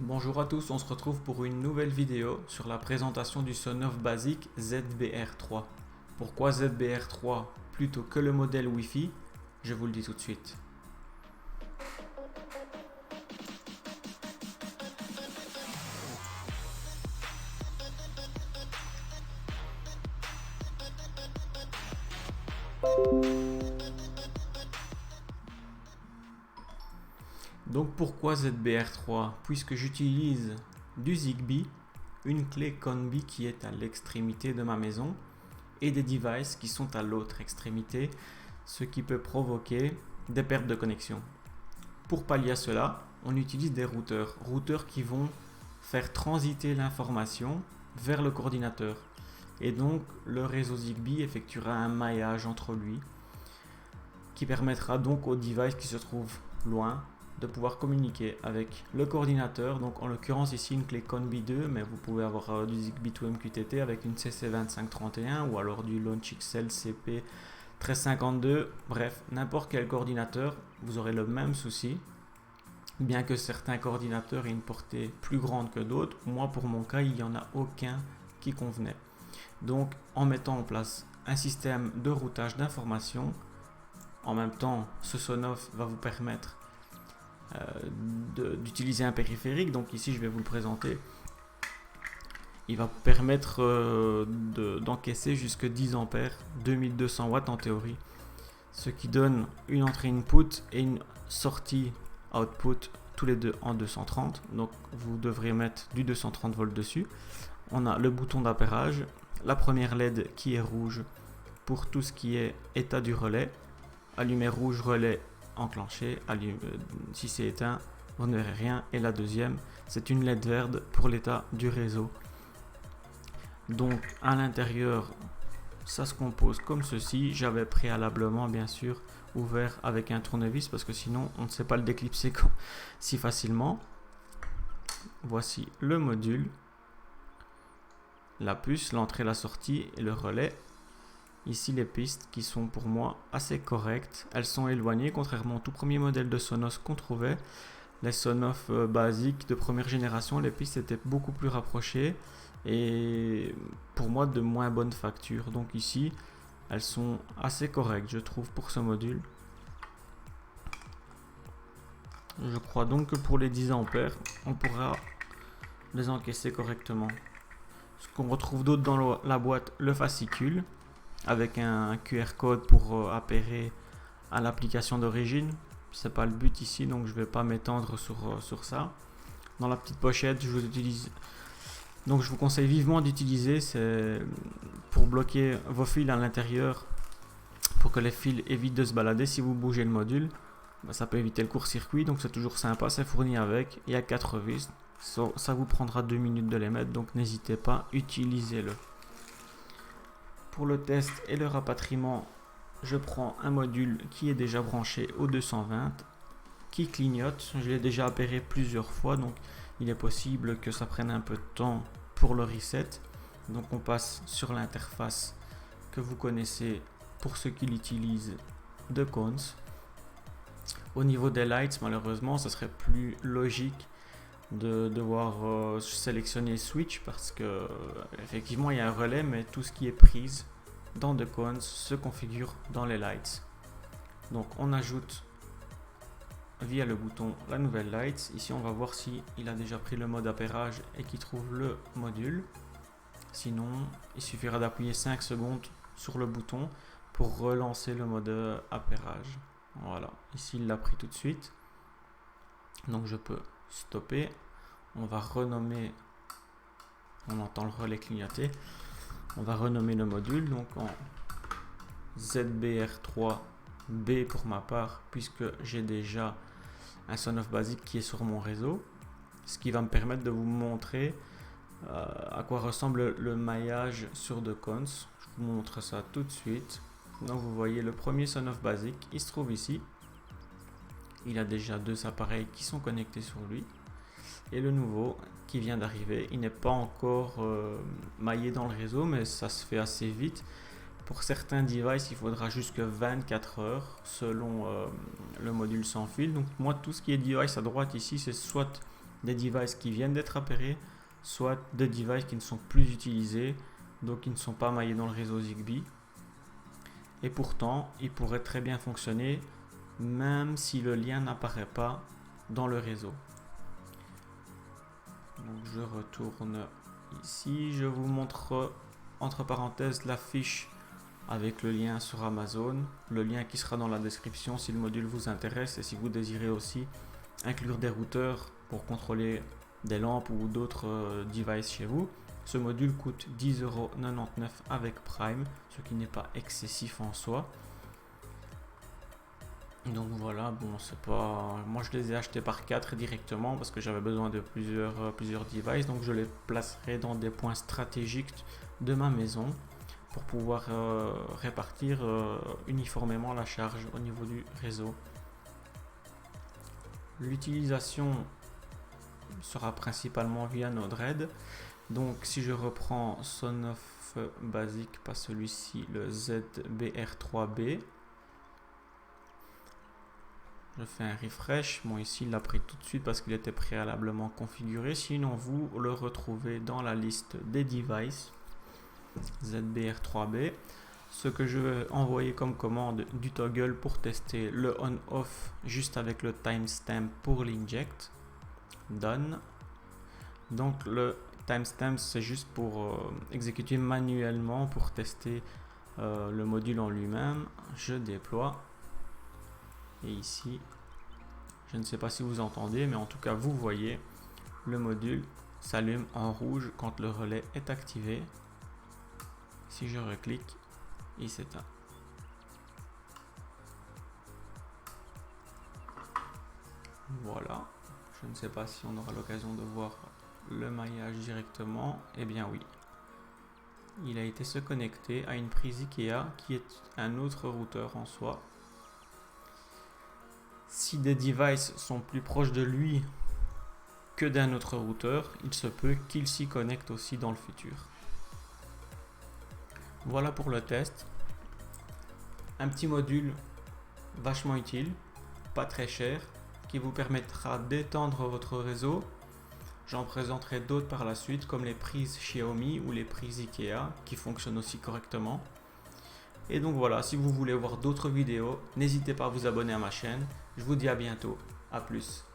Bonjour à tous, on se retrouve pour une nouvelle vidéo sur la présentation du Sonoff Basic ZBR3. Pourquoi ZBR3 plutôt que le modèle Wi-Fi? Je vous le dis tout de suite. Donc pourquoi ZBR3? Puisque j'utilise du Zigbee, une clé Conbi qui est à l'extrémité de ma maison et des devices qui sont à l'autre extrémité, ce qui peut provoquer des pertes de connexion. Pour pallier à cela, on utilise des routeurs qui vont faire transiter l'information vers le coordinateur. Et donc le réseau Zigbee effectuera un maillage entre lui qui permettra donc aux devices qui se trouvent loin de pouvoir communiquer avec le coordinateur. Donc en l'occurrence ici une clé Conbi 2, mais vous pouvez avoir du Zigbee to MQTT avec une CC2531 ou alors du LaunchXL CP 1352. Bref, n'importe quel coordinateur, vous aurez le même souci. Bien que certains coordinateurs aient une portée plus grande que d'autres, moi pour mon cas il n'y en a aucun qui convenait. Donc en mettant en place un système de routage d'informations, en même temps ce Sonoff va vous permettre d'utiliser un périphérique. Donc ici je vais vous le présenter. Il va permettre d'encaisser jusque 10 ampères, 2200 watts en théorie, ce qui donne une entrée input et une sortie output tous les deux en 230. Donc vous devrez mettre du 230 volts dessus. On a le bouton d'appairage, la première LED qui est rouge pour tout ce qui est état du relais, allumé rouge, relais enclenché, si c'est éteint vous ne verrez rien, et la deuxième c'est une LED verte pour l'état du réseau. Donc à l'intérieur ça se compose comme ceci. J'avais préalablement bien sûr ouvert avec un tournevis parce que sinon on ne sait pas le déclipser si facilement. Voici le module, la puce, l'entrée, la sortie et le relais. Ici les pistes qui sont pour moi assez correctes, elles sont éloignées contrairement au tout premier modèle de Sonos qu'on trouvait. Les Sonoff basiques de première génération, les pistes étaient beaucoup plus rapprochées et pour moi de moins bonne facture. Donc ici elles sont assez correctes je trouve pour ce module. Je crois donc que pour les 10 ampères on pourra les encaisser correctement. Ce qu'on retrouve d'autre dans la boîte, le fascicule avec un QR code pour appairer à l'application d'origine. C'est pas le but ici donc je vais pas m'étendre sur ça. Dans la petite pochette je vous conseille vivement d'utiliser, c'est pour bloquer vos fils à l'intérieur pour que les fils évitent de se balader. Si vous bougez le module, ça peut éviter le court-circuit, donc c'est toujours sympa. C'est fourni avec, il y a 4 vis, ça vous prendra 2 minutes de les mettre, donc n'hésitez pas, utilisez-le. Pour le test et le rapatriement, je prends un module qui est déjà branché au 220, qui clignote. Je l'ai déjà appairé plusieurs fois, donc il est possible que ça prenne un peu de temps pour le reset. Donc on passe sur l'interface que vous connaissez pour ceux qui l'utilisent de Cons. Au niveau des lights, malheureusement, ce serait plus logique de devoir sélectionner switch parce que effectivement il y a un relais, mais tout ce qui est prise dans The Cons se configure dans les lights. Donc on ajoute via le bouton la nouvelle light. Ici on va voir si il a déjà pris le mode appairage et qu'il trouve le module. Sinon il suffira d'appuyer 5 secondes sur le bouton pour relancer le mode appairage. Voilà, ici il l'a pris tout de suite, donc je peux stopper. On va renommer, on entend le relais clignoter, on va renommer le module donc en ZBR3B pour ma part, puisque j'ai déjà un Sonoff basique qui est sur mon réseau, ce qui va me permettre de vous montrer à quoi ressemble le maillage sur The Cons. Je vous montre ça tout de suite. Donc vous voyez le premier Sonoff basique, il se trouve ici. Il a déjà 2 appareils qui sont connectés sur lui. Et le nouveau qui vient d'arriver, il n'est pas encore maillé dans le réseau, mais ça se fait assez vite. Pour certains devices, il faudra jusque 24 heures selon le module sans fil. Donc moi, tout ce qui est device à droite ici, c'est soit des devices qui viennent d'être appairés, soit des devices qui ne sont plus utilisés, donc qui ne sont pas maillés dans le réseau Zigbee. Et pourtant, il pourrait très bien fonctionner même si le lien n'apparaît pas dans le réseau. Donc je retourne ici, je vous montre entre parenthèses la fiche avec le lien sur Amazon, le lien qui sera dans la description si le module vous intéresse et si vous désirez aussi inclure des routeurs pour contrôler des lampes ou d'autres devices chez vous. Ce module coûte 10,99 € avec Prime, ce qui n'est pas excessif en soi. Donc voilà, bon, c'est pas. Moi, je les ai achetés par 4 directement parce que j'avais besoin de plusieurs devices. Donc, je les placerai dans des points stratégiques de ma maison pour pouvoir répartir uniformément la charge au niveau du réseau. L'utilisation sera principalement via Node-RED. Donc, si je reprends Sonoff Basic, pas celui-ci, le ZBR3B. Je fais un refresh. Bon, ici, il l'a pris tout de suite parce qu'il était préalablement configuré. Sinon, vous le retrouvez dans la liste des devices ZBR3B. Ce que je vais envoyer comme commande du toggle pour tester le on-off juste avec le timestamp pour l'inject. Done. Donc, le timestamp, c'est juste pour exécuter manuellement pour tester le module en lui-même. Je déploie. Et ici, je ne sais pas si vous entendez, mais en tout cas, vous voyez, le module s'allume en rouge quand le relais est activé. Si je reclique, il s'éteint. Voilà. Je ne sais pas si on aura l'occasion de voir le maillage directement. Eh bien oui. Il a été se connecter à une prise IKEA qui est un autre routeur en soi. Si des devices sont plus proches de lui que d'un autre routeur, il se peut qu'il s'y connecte aussi dans le futur. Voilà pour le test. Un petit module vachement utile, pas très cher, qui vous permettra d'étendre votre réseau. J'en présenterai d'autres par la suite, comme les prises Xiaomi ou les prises IKEA, qui fonctionnent aussi correctement. Et donc voilà, si vous voulez voir d'autres vidéos, n'hésitez pas à vous abonner à ma chaîne. Je vous dis à bientôt, à plus.